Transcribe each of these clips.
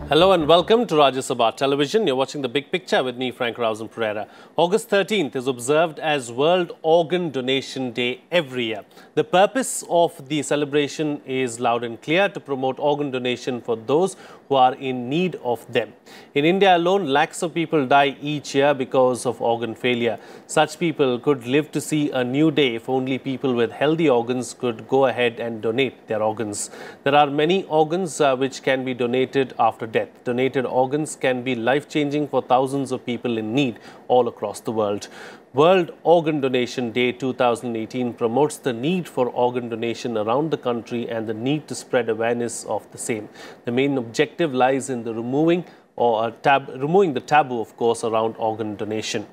Hello and welcome to Rajya Sabha Television. You're watching The Big Picture with me, Frank Rausen Pereira. August 13th is observed as World Organ Donation Day every year. The purpose of the celebration is loud and clear: to promote organ donation for those who are in need of them. In India alone, lakhs of people die each year because of organ failure. Such people could live to see a new day if only people with healthy organs could go ahead and donate their organs. There are many organs which can be donated after death. Donated organs can be life-changing for thousands of people in need all across the world. World Organ Donation Day 2018 promotes the need for organ donation around the country and the need to spread awareness of the same. The main objective lies in the removing the taboo, of course, around organ donation.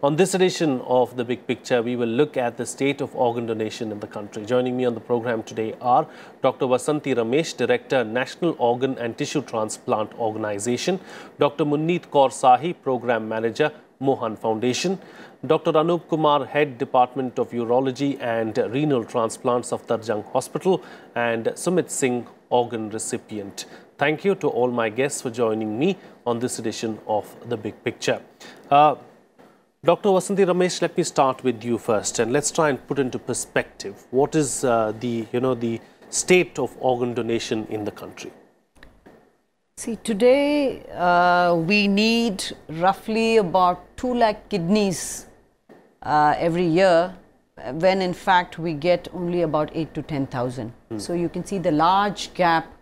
On this edition of The Big Picture, we will look at the state of organ donation in the country. Joining me on the program today are Dr. Vasanthi Ramesh, Director, National Organ and Tissue Transplant Organization; Dr. Munneet Kaur Sahi, Program Manager, Mohan Foundation; Dr. Anup Kumar, Head, Department of Urology and Renal Transplants of Tarjang Hospital; and Sumit Singh, organ recipient. Thank you to all my guests for joining me on this edition of The Big Picture. Dr. Vasanthi Ramesh, let me start with you first, and let's try and put into perspective what is the state of organ donation in the country. See, today we need roughly about 2 lakh kidneys every year, when in fact we get only about 8 to 10,000. So you can see the large gap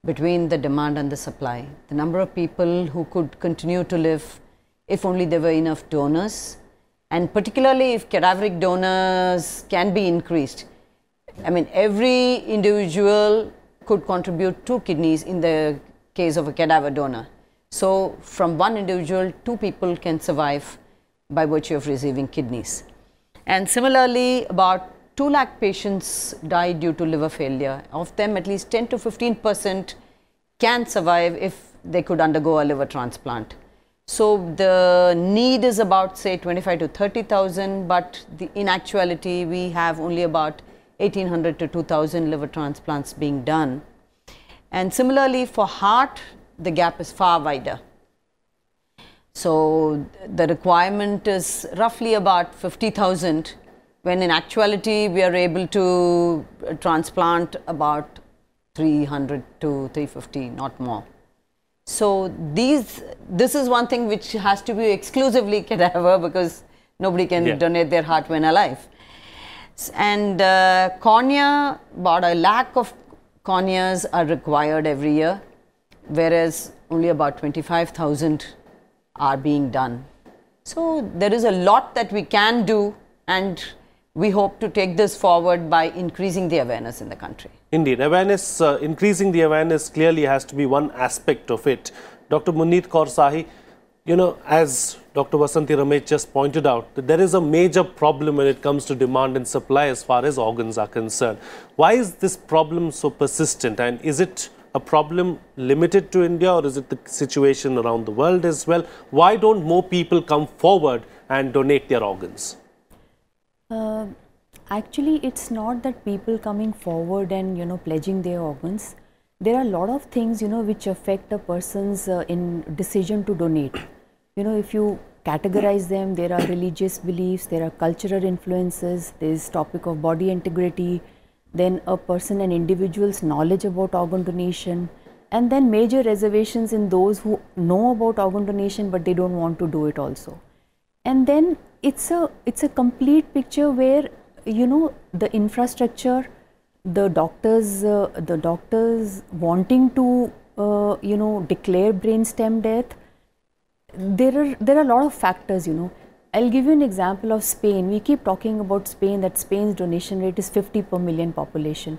between the demand and the supply. The number of people who could continue to live if only there were enough donors, and particularly if cadaveric donors can be increased. I mean, every individual could contribute 2 kidneys in the case of a cadaver donor. So from one individual, 2 people can survive by virtue of receiving kidneys. And similarly, about 2 lakh patients die due to liver failure. Of them, at least 10 to 15% can survive if they could undergo a liver transplant. So the need is about, say, 25 to 30,000, but in actuality, we have only about 1,800 to 2,000 liver transplants being done. And similarly, for heart, the gap is far wider. So the requirement is roughly about 50,000, when in actuality we are able to transplant about 300 to 350, not more. So this is one thing which has to be exclusively cadaver, because nobody can donate their heart when alive. And cornea, about 1 lakh of corneas are required every year, whereas only about 25,000 are being done. So there is a lot that we can do, and we hope to take this forward by increasing the awareness in the country. Indeed, awareness, increasing the awareness clearly has to be one aspect of it. Dr. Munneet Kaur Sahi, as Dr. Vasanthi Ramesh just pointed out, that there is a major problem when it comes to demand and supply as far as organs are concerned. Why is this problem so persistent, and is it a problem limited to India, or is it the situation around the world as well? Why don't more people come forward and donate their organs? Actually, it's not that people coming forward and pledging their organs. There are a lot of things which affect a person's decision to donate. If you categorize them, there are religious beliefs, there are cultural influences, there is topic of body integrity, then a person and individual's knowledge about organ donation, and then major reservations in those who know about organ donation but they don't want to do it also. And then it's a complete picture where the infrastructure, the doctors wanting to declare brainstem death. There are a lot of factors. I'll give you an example of Spain. We keep talking about Spain, that Spain's donation rate is 50 per million population.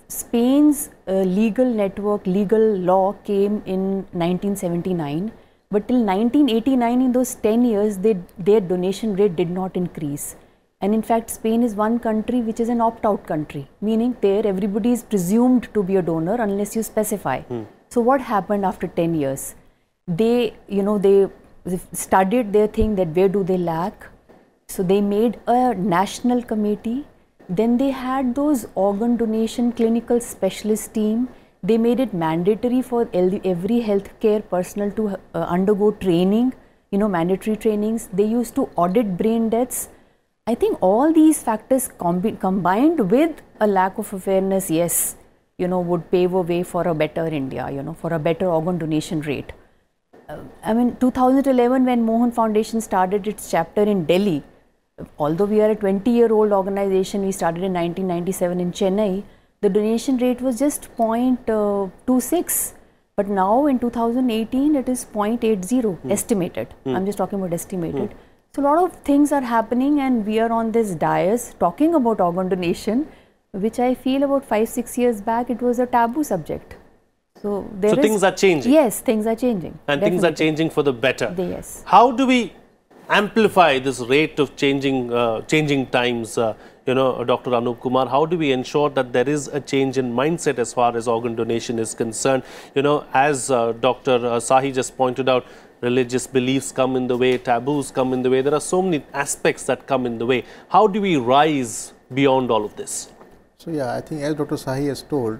Spain's legal network, legal law came in 1979, but till 1989, in those 10 years, their donation rate did not increase. And in fact, Spain is one country which is an opt-out country, meaning there everybody is presumed to be a donor unless you specify. So what happened after 10 years? They studied their thing, that where do they lack. So they made a national committee. Then they had those organ donation clinical specialist team. They made it mandatory for every healthcare personnel to undergo training, mandatory trainings. They used to audit brain deaths. I think all these factors combined with a lack of awareness, yes, would pave a way for a better India, for a better organ donation rate. I mean, 2011 when Mohan Foundation started its chapter in Delhi, although we are a 20-year-old organization, we started in 1997 in Chennai, the donation rate was just 0.26. But now in 2018, it is 0.80 estimated. I'm just talking about estimated. So a lot of things are happening, and we are on this dais talking about organ donation, which I feel about 5-6 years back, it was a taboo subject. So things are changing. Yes, things are changing. And definitely. Things are changing for the better. Yes. How do we amplify this rate of changing times, Dr. Anup Kumar? How do we ensure that there is a change in mindset as far as organ donation is concerned? As Dr. Sahi just pointed out, religious beliefs come in the way, taboos come in the way. There are so many aspects that come in the way. How do we rise beyond all of this? So yeah, I think as Dr. Sahi has told,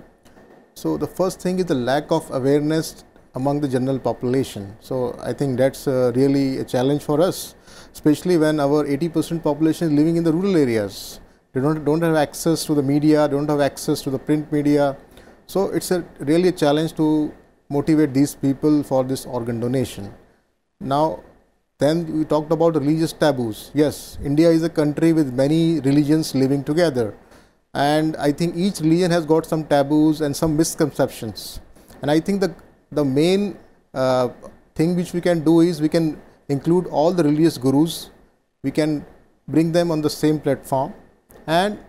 so the first thing is the lack of awareness among the general population. So I think that's really a challenge for us, especially when our 80% population is living in the rural areas. They don't have access to the media, don't have access to the print media. So it's really a challenge to motivate these people for this organ donation. Now, then we talked about religious taboos. Yes, India is a country with many religions living together. And I think each religion has got some taboos and some misconceptions. And I think the main thing which we can do is we can include all the religious gurus. We can bring them on the same platform, and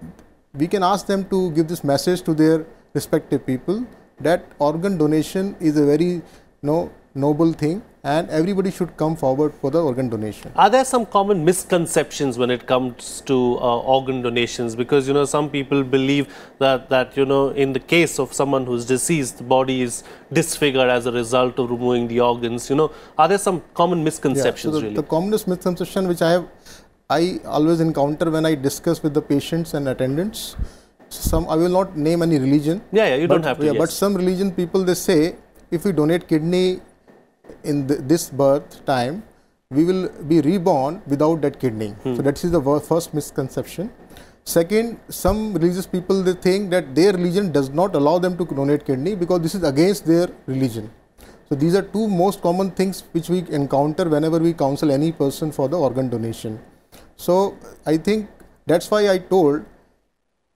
we can ask them to give this message to their respective people that organ donation is a very noble thing, and everybody should come forward for the organ donation. Are there some common misconceptions when it comes to organ donations? Because some people believe that in the case of someone who's deceased, the body is disfigured as a result of removing the organs. Are there some common misconceptions? Yeah, so the commonest misconception which I always encounter when I discuss with the patients and attendants, I will not name any religion. Yeah, you don't have to. Yeah, yes. But some religion people, they say, if we donate kidney in this birth time, we will be reborn without that kidney. So that is the first misconception. Second, some religious people, they think that their religion does not allow them to donate kidney because this is against their religion. So these are two most common things which we encounter whenever we counsel any person for the organ donation. So I think that's why I told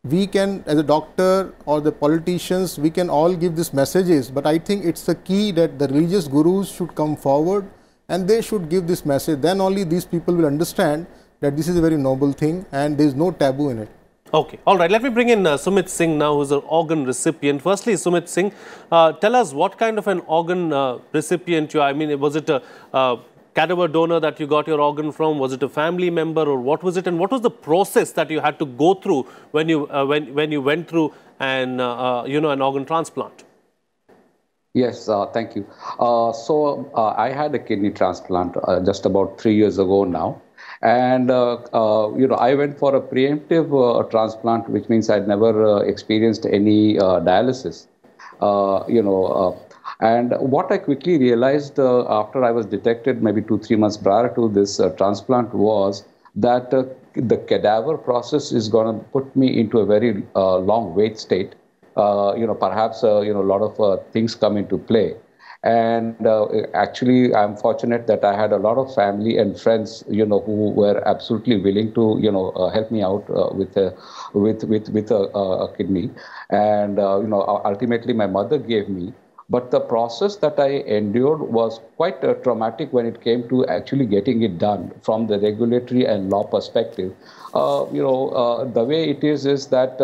we can, as a doctor or the politicians, we can all give these messages, but I think it's the key that the religious gurus should come forward and they should give this message. Then only these people will understand that this is a very noble thing and there is no taboo in it. Okay, all right. Let me bring in Sumit Singh now, who's an organ recipient. Firstly, Sumit Singh, tell us what kind of an organ recipient you are. I mean, was it a cadaver donor that you got your organ from? Was it a family member, or what was it? And what was the process that you had to go through when you went through an organ transplant? Yes, thank you. I had a kidney transplant just about 3 years ago now. And, I went for a preemptive transplant, which means I'd never experienced any dialysis, and what I quickly realized after I was detected maybe 2-3 months prior to this transplant was that the cadaver process is going to put me into a very long wait state. Perhaps, a lot of things come into play. And actually, I'm fortunate that I had a lot of family and friends, who were absolutely willing to, help me out with a kidney. And, ultimately my mother gave me. But the process that I endured was quite traumatic when it came to actually getting it done from the regulatory and law perspective. The way it is that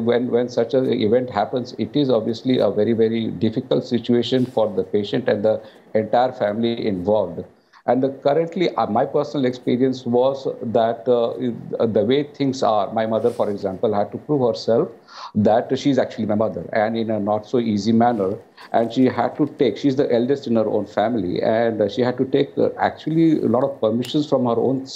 when such an event happens, it is obviously a very, very difficult situation for the patient and the entire family involved. And currently, my personal experience was that the way things are, my mother, for example, had to prove herself that she's actually my mother, and in a not so easy manner. And she had to take, she's the eldest in her own family, and she had to take actually a lot of permissions from her own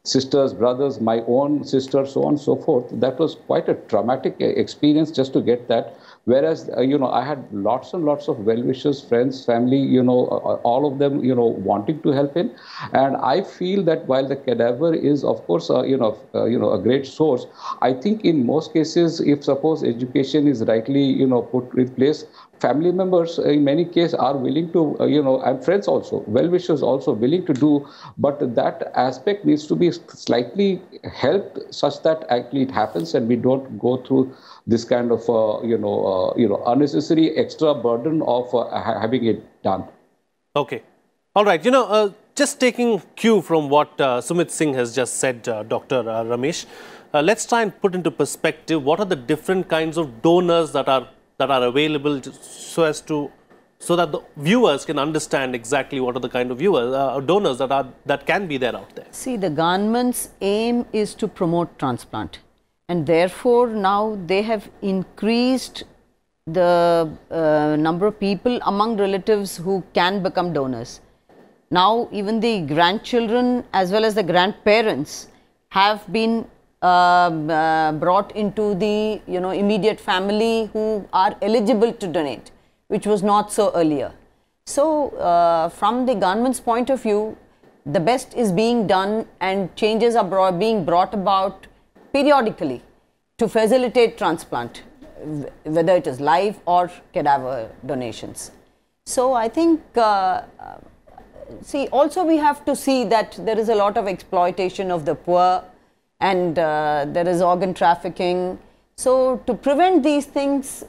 sisters, brothers, my own sister, so on and so forth. That was quite a traumatic experience just to get that Whereas, I had lots and lots of well-wishers, friends, family, all of them, wanting to help in. And I feel that while the cadaver is, of course, a great source, I think in most cases, if suppose education is rightly, put in place, family members in many cases are willing to, and friends also, well-wishers also willing to do, but that aspect needs to be slightly helped such that actually it happens and we don't go through this kind of, unnecessary extra burden of having it done. Okay. All right. Just taking cue from what Sumit Singh has just said, Dr. Ramesh, let's try and put into perspective what are the different kinds of donors that are available so that the viewers can understand exactly what are the kind of donors that can be there out there. See, the government's aim is to promote transplant, and therefore now they have increased the number of people among relatives who can become donors. Now even the grandchildren as well as the grandparents have been brought into the immediate family who are eligible to donate, which was not so earlier. So from the government's point of view, the best is being done and changes are being brought about periodically to facilitate transplant, whether it is live or cadaver donations. So I think see, also we have to see that there is a lot of exploitation of the poor, and there is organ trafficking. So to prevent these things,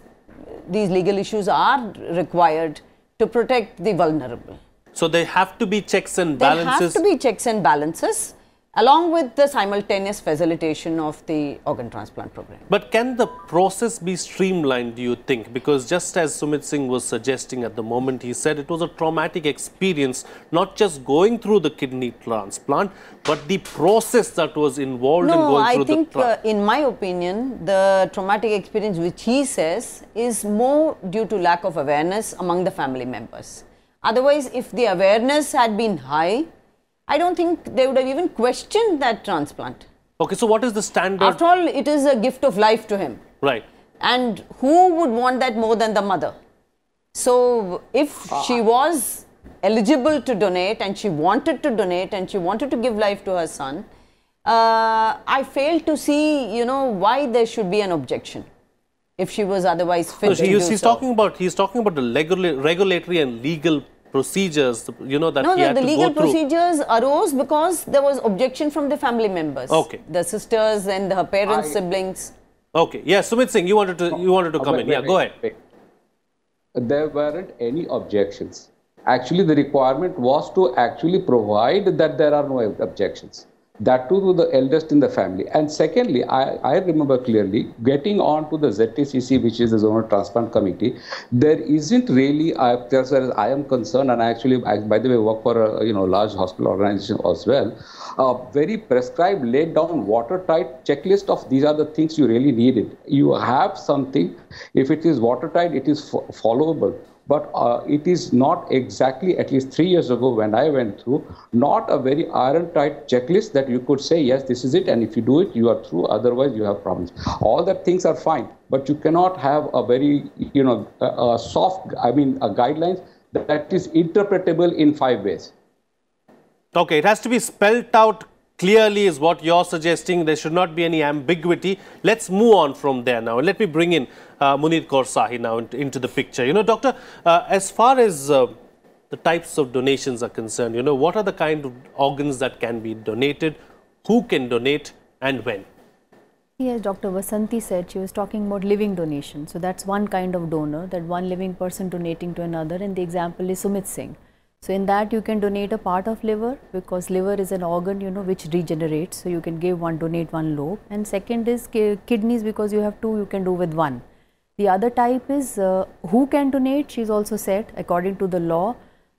these legal issues are required to protect the vulnerable. So there have to be checks and balances. There have to be checks and balances along with the simultaneous facilitation of the organ transplant program. But can the process be streamlined, do you think? Because just as Sumit Singh was suggesting at the moment, he said it was a traumatic experience, not just going through the kidney transplant, but the process that was involved in going through the transplant. No, I think in my opinion, the traumatic experience which he says is more due to lack of awareness among the family members. Otherwise, if the awareness had been high, I don't think they would have even questioned that transplant. Okay, so what is the standard? After all, it is a gift of life to him. Right. And who would want that more than the mother? So if she was eligible to donate and she wanted to donate and she wanted to give life to her son, I fail to see, why there should be an objection if she was otherwise fit to do so. He's talking about the regulatory and legal procedures, that he had to go through. The legal procedures arose because there was objection from the family members. Okay. The sisters and her parents, siblings. Okay. Yes, Sumit Singh, you wanted to come in. Yeah, go ahead. There weren't any objections. Actually, the requirement was to actually provide that there are no objections. That too to the eldest in the family. And secondly, I remember clearly getting on to the ZTCC, which is the Zonal Transplant Committee. There isn't really, as far as I am concerned, and I by the way, work for a large hospital organization as well, very prescribed, laid down, watertight checklist of these are the things you really needed. You have something, if it is watertight, it is followable. But it is not exactly, at least 3 years ago when I went through, not a very iron-tight checklist that you could say, yes, this is it, and if you do it, you are through, otherwise you have problems. All that things are fine, but you cannot have a very, soft, guidelines that is interpretable in 5 ways. Okay, it has to be spelled out clearly is what you're suggesting. There should not be any ambiguity. Let's move on from there now. Let me bring in Muneet Kaur Sahi now into the picture. Doctor, as far as the types of donations are concerned, what are the kind of organs that can be donated, who can donate and when? Yes, Dr. Vasanti said, she was talking about living donation. So that's one kind of donor, that one living person donating to another, and the example is Sumit Singh. So in that you can donate a part of liver, because liver is an organ, which regenerates. So you can donate one lobe. And second is kidneys, because you have two, you can do with one. The other type is who can donate. She's also said, according to the law,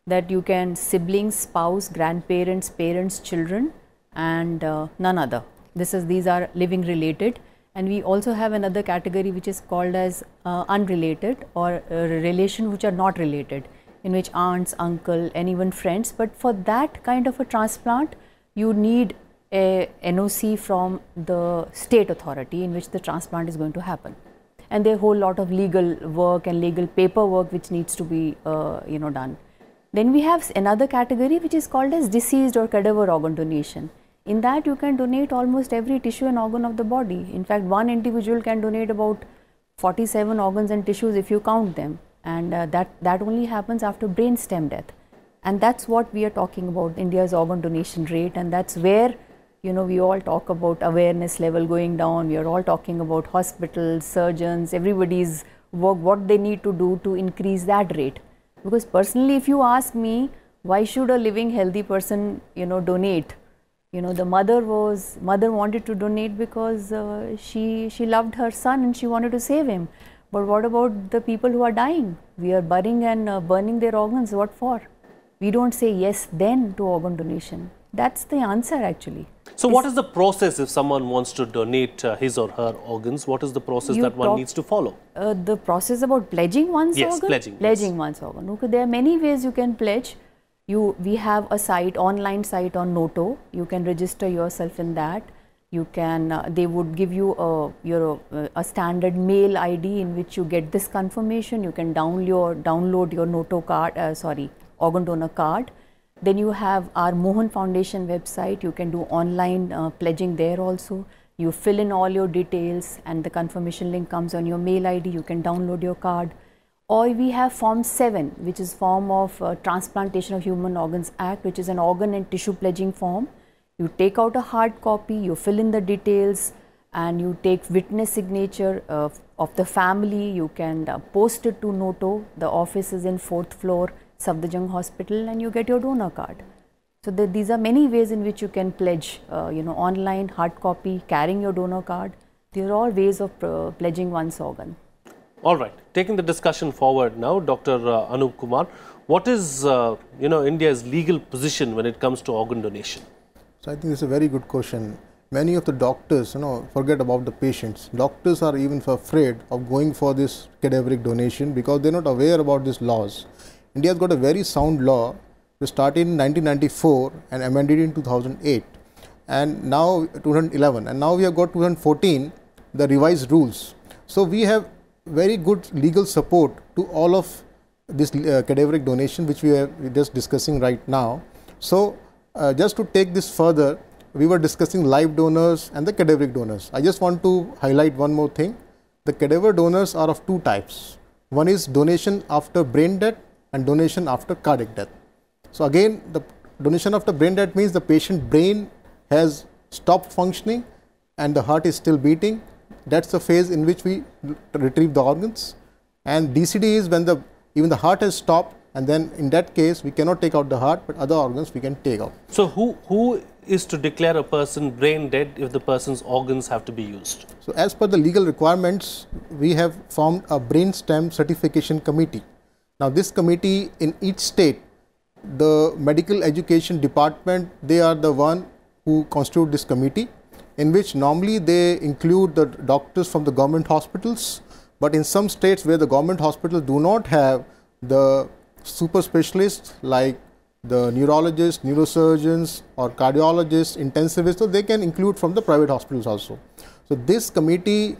that you can siblings, spouse, grandparents, parents, children, and none other. These are living related. And we also have another category which is called as unrelated, or relation which are not related, in which aunts, uncle, and even friends. But for that kind of a transplant, you need a NOC from the state authority in which the transplant is going to happen. and there are a whole lot of legal work and legal paperwork which needs to be done. Then we have another category which is called as deceased or cadaver organ donation. In that you can donate almost every tissue and organ of the body. In fact, one individual can donate about 47 organs and tissues if you count them, and that only happens after brain stem death. And that's what we are talking about, India's organ donation rate, and that's where we all talk about awareness level going down. We are all talking about hospitals, surgeons, everybody's work, what they need to do to increase that rate. Because personally, if you ask me, why should a living healthy person donate? The mother wanted to donate because she loved her son and she wanted to save him. But what about the people who are dying? We are burying and burning their organs. What for? We don't say yes then to organ donation. That's the answer actually. So what is the process if someone wants to donate his or her organs? What is the process that one needs to follow? The process about pledging one's organ? Pledging. Pledging one's organ. Okay, there are many ways you can pledge. We have a site, online site on Noto. You can register yourself in that. You can, they would give you a standard mail ID in which you get this confirmation. You can download your Noto card, organ donor card. Then you have our Mohan Foundation website. You can do online pledging there also. You fill in all your details and the confirmation link comes on your mail ID. You can download your card. Or we have Form 7, which is form of Transplantation of Human Organs Act, which is an organ and tissue pledging form. You take out a hard copy, you fill in the details, and you take witness signature of the family. You can post it to Noto. The office is in 4th floor, Safdarjung Hospital, and you get your donor card. So these are many ways in which you can pledge, online, hard copy, carrying your donor card. These are all ways of pledging one's organ. All right, taking the discussion forward now, Dr. Anup Kumar, what is India's legal position when it comes to organ donation? So I think it's a very good question. Many of the doctors, forget about the patients. Doctors are even afraid of going for this cadaveric donation because they're not aware about these laws. India has got a very sound law. We started in 1994 and amended in 2008, and now 2011, and now we have got 2014, the revised rules. So we have very good legal support to all of this cadaveric donation which we are just discussing right now. So just to take this further, we were discussing live donors and the cadaveric donors. I just want to highlight one more thing. The cadaver donors are of two types. One is donation after brain death and donation after cardiac death. So again, the donation after brain death means the patient brain has stopped functioning and the heart is still beating. That's the phase in which we retrieve the organs. And DCD is when even the heart has stopped, and then in that case we cannot take out the heart, but other organs we can take out. So who is to declare a person brain dead if the person's organs have to be used? So as per the legal requirements, we have formed a brain stem certification committee. Now this committee in each state, the medical education department, they are the one who constitute this committee, in which normally they include the doctors from the government hospitals, but in some states where the government hospitals do not have the super specialists like the neurologists, neurosurgeons or cardiologists, intensivists, so they can include from the private hospitals also. So this committee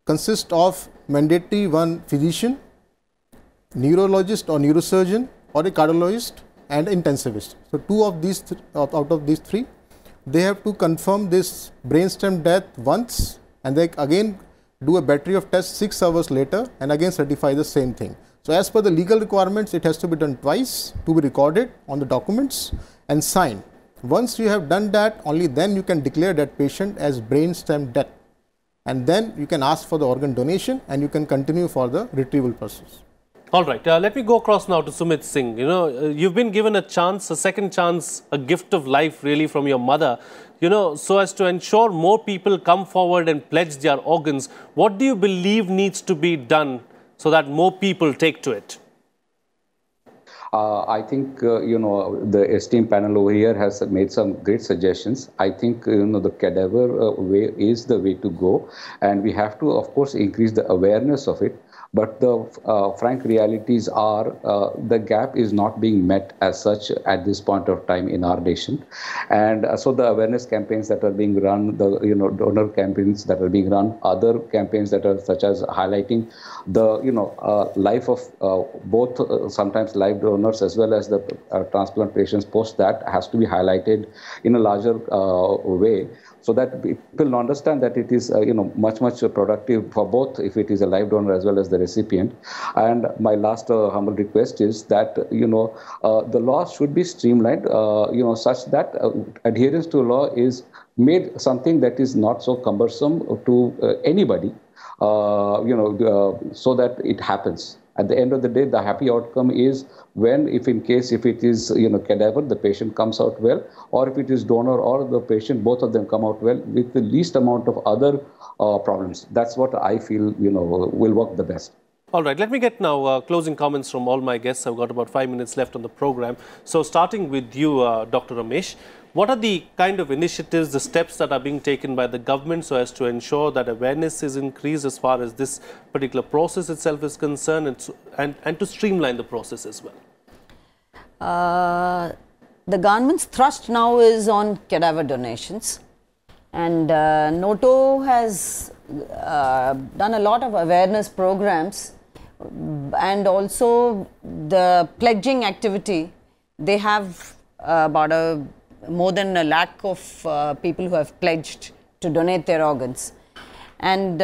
consists of mandatory one physician, neurologist or neurosurgeon or a cardiologist and intensivist. So two of these out of these three, they have to confirm this brainstem death once and they again do a battery of tests 6 hours later and again certify the same thing. So as per the legal requirements, it has to be done twice to be recorded on the documents and signed. Once you have done that, only then you can declare that patient as brainstem death, and then you can ask for the organ donation and you can continue for the retrieval process. All right, let me go across now to Sumit Singh. You've been given a chance, a second chance, a gift of life really from your mother, so as to ensure more people come forward and pledge their organs. What do you believe needs to be done so that more people take to it? I think, the esteemed panel over here has made some great suggestions. I think, the cadaver way is the way to go. And we have to, of course, increase the awareness of it. But the frank realities are the gap is not being met as such at this point of time in our nation. And so the awareness campaigns that are being run, the donor campaigns that are being run, other campaigns that are such as highlighting the life of both sometimes live donors as well as the transplant patients post that has to be highlighted in a larger way, so that people understand that it is much productive for both if it is a live donor as well as the recipient. And my last humble request is that the law should be streamlined such that adherence to law is made something that is not so cumbersome to anybody, so that it happens. At the end of the day, the happy outcome is when, if it is cadaver, the patient comes out well, or if it is donor or the patient, both of them come out well with the least amount of other problems. That's what I feel will work the best. All right, let me get now closing comments from all my guests. I've got about 5 minutes left on the program. So starting with you, Dr. Ramesh, what are the kind of initiatives, the steps that are being taken by the government so as to ensure that awareness is increased as far as this particular process itself is concerned, and to streamline the process as well? The government's thrust now is on cadaver donations, and NOTO has done a lot of awareness programs, and also the pledging activity. They have about more than 1 lakh of people who have pledged to donate their organs. And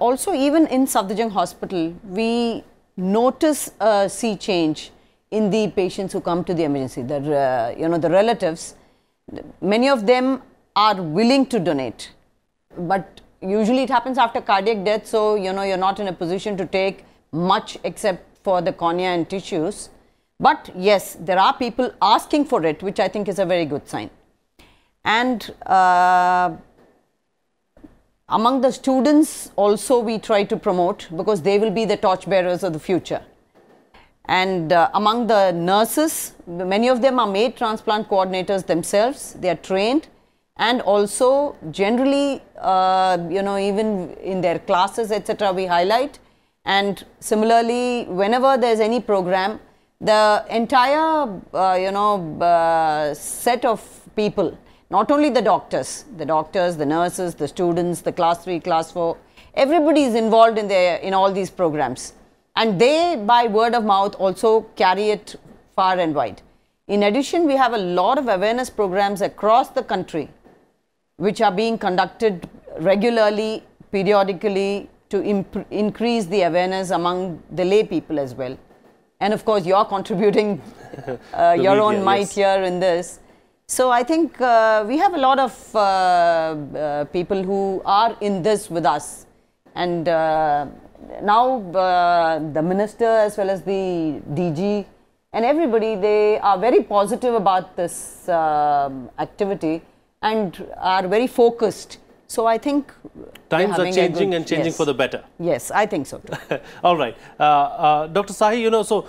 also even in Safdarjung Hospital, we notice a sea change in the patients who come to the emergency. The relatives, many of them are willing to donate, but usually it happens after cardiac death, so you're not in a position to take much except for the cornea and tissues. But yes, there are people asking for it, which I think is a very good sign. And among the students also we try to promote, because they will be the torchbearers of the future. And among the nurses, many of them are made transplant coordinators themselves. They are trained, and also generally even in their classes etc. we highlight. And similarly, whenever there's any program, the entire set of people, not only the doctors, the nurses, the students, the class 3, class 4, everybody is involved in all these programs, and they by word of mouth also carry it far and wide. In addition, we have a lot of awareness programs across the country which are being conducted regularly, periodically, to increase the awareness among the lay people as well. And of course, you're contributing your own might here in this. So I think we have a lot of people who are in this with us. And now the minister as well as the DG and everybody, they are very positive about this activity and are very focused. So I think times are changing and changing for the better. Yes, I think so too. All right. Dr. Sahi, so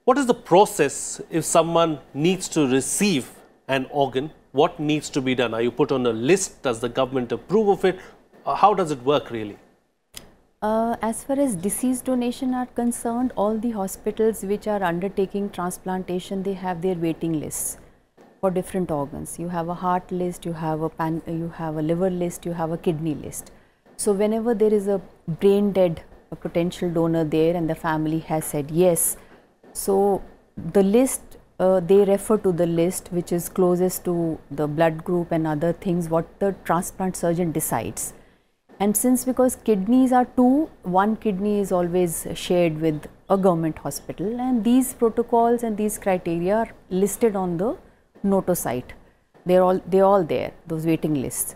what is the process if someone needs to receive an organ? What needs to be done? Are you put on a list? Does the government approve of it? How does it work really? As far as deceased donation are concerned, all the hospitals which are undertaking transplantation, they have their waiting lists for different organs. You have a heart list, you have a liver list, you have a kidney list. So whenever there is a brain dead, a potential donor there, and the family has said yes, so the list, they refer to the list which is closest to the blood group and other things what the transplant surgeon decides. And because kidneys are two, one kidney is always shared with a government hospital, and these protocols and these criteria are listed on the NOTO site. They're all there, those waiting lists.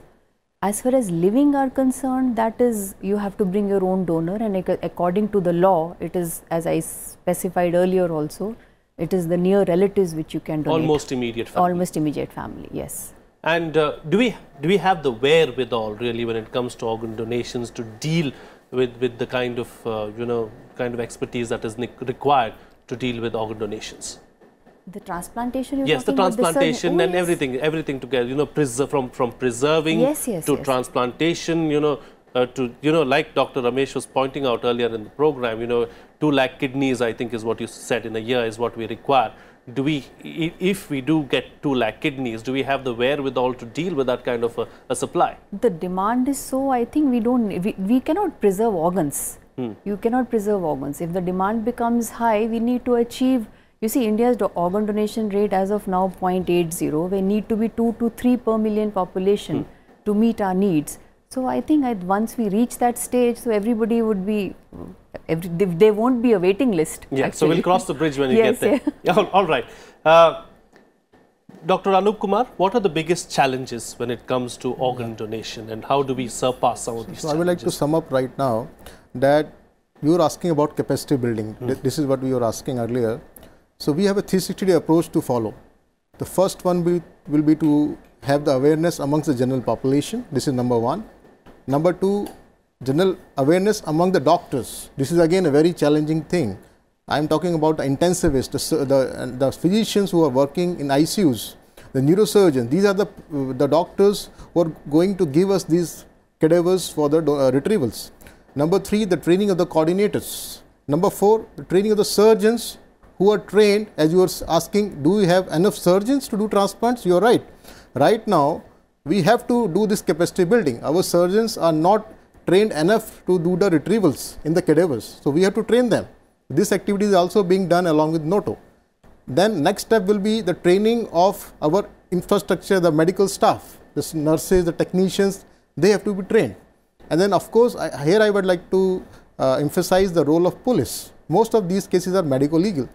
As far as living are concerned, that is, you have to bring your own donor, and according to the law, it is, as I specified earlier also, it is the near relatives which you can donate. Almost immediate family. Almost immediate family, yes. And do we have the wherewithal really when it comes to organ donations to deal with the kind of expertise that is required to deal with organ donations? The transplantation. Yes, the transplantation and everything together. From preserving to transplantation. like Dr. Ramesh was pointing out earlier in the program, 2 lakh kidneys, I think is what you said in a year is what we require. If we do get 2 lakh kidneys, do we have the wherewithal to deal with that kind of a supply? The demand is so, I think we cannot preserve organs. You cannot preserve organs. If the demand becomes high, we need to achieve, you see, India's organ donation rate as of now 0.80. We need to be 2 to 3 per million population to meet our needs. So I think once we reach that stage, so everybody would be, there won't be a waiting list. Yeah, actually. so we'll cross the bridge when you Yes, get there. Yeah. All right. Dr. Anup Kumar, what are the biggest challenges when it comes to organ donation, and how do we surpass some of these challenges? I would like to sum up right now that you were asking about capacity building. This is what we were asking earlier. So we have a 360-day approach to follow. The first one will be to have the awareness amongst the general population. This is number one. Number two, general awareness among the doctors. This is again a very challenging thing. I am talking about the intensivists, the physicians who are working in ICUs, the neurosurgeons. These are the doctors who are going to give us these cadavers for the retrievals. Number three, the training of the coordinators. Number four, the training of the surgeons who are trained. As you were asking, do we have enough surgeons to do transplants? You are right. Right now, we have to do this capacity building. Our surgeons are not trained enough to do the retrievals in the cadavers. So we have to train them. This activity is also being done along with NOTO. Then next step will be the training of our infrastructure, the medical staff, the nurses, the technicians, they have to be trained. And then of course, here I would like to emphasize the role of police. Most of these cases are medico-legal.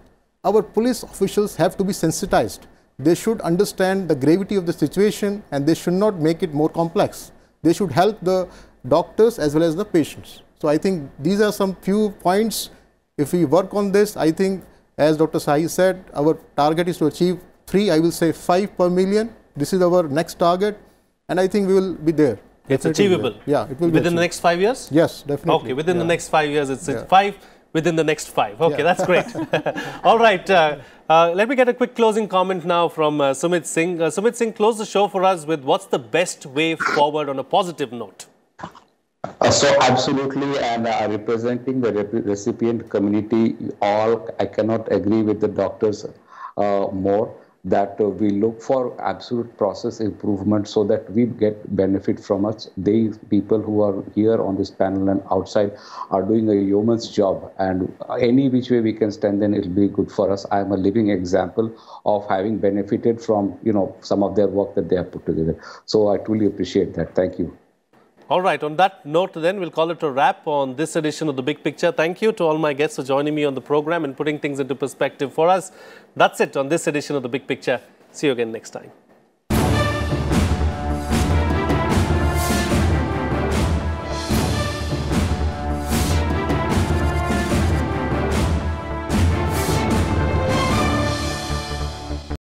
Our police officials have to be sensitized. They should understand the gravity of the situation and they should not make it more complex. They should help the doctors as well as the patients. So I think these are some few points. If we work on this, I think as Dr. Sahi said, our target is to achieve 3, I will say 5 per million. This is our next target and I think we will be there. It's achievable? Yeah, it will be within the next 5 years? Yes, definitely. Okay, within the next 5 years, it's 5. Within the next 5. Okay, that's great. All right. Let me get a quick closing comment now from Sumit Singh. Sumit Singh, close the show for us with what's the best way forward on a positive note? So absolutely, and representing the recipient community, I cannot agree with the doctors more that we look for absolute process improvement so that we get benefit from us. These people who are here on this panel and outside are doing a yeoman's job, and any which way we can stand in, it'll be good for us. I am a living example of having benefited from, some of their work that they have put together. So I truly appreciate that. Thank you. All right. On that note, then, we'll call it a wrap on this edition of The Big Picture. Thank you to all my guests for joining me on the program and putting things into perspective for us. That's it on this edition of The Big Picture. See you again next time.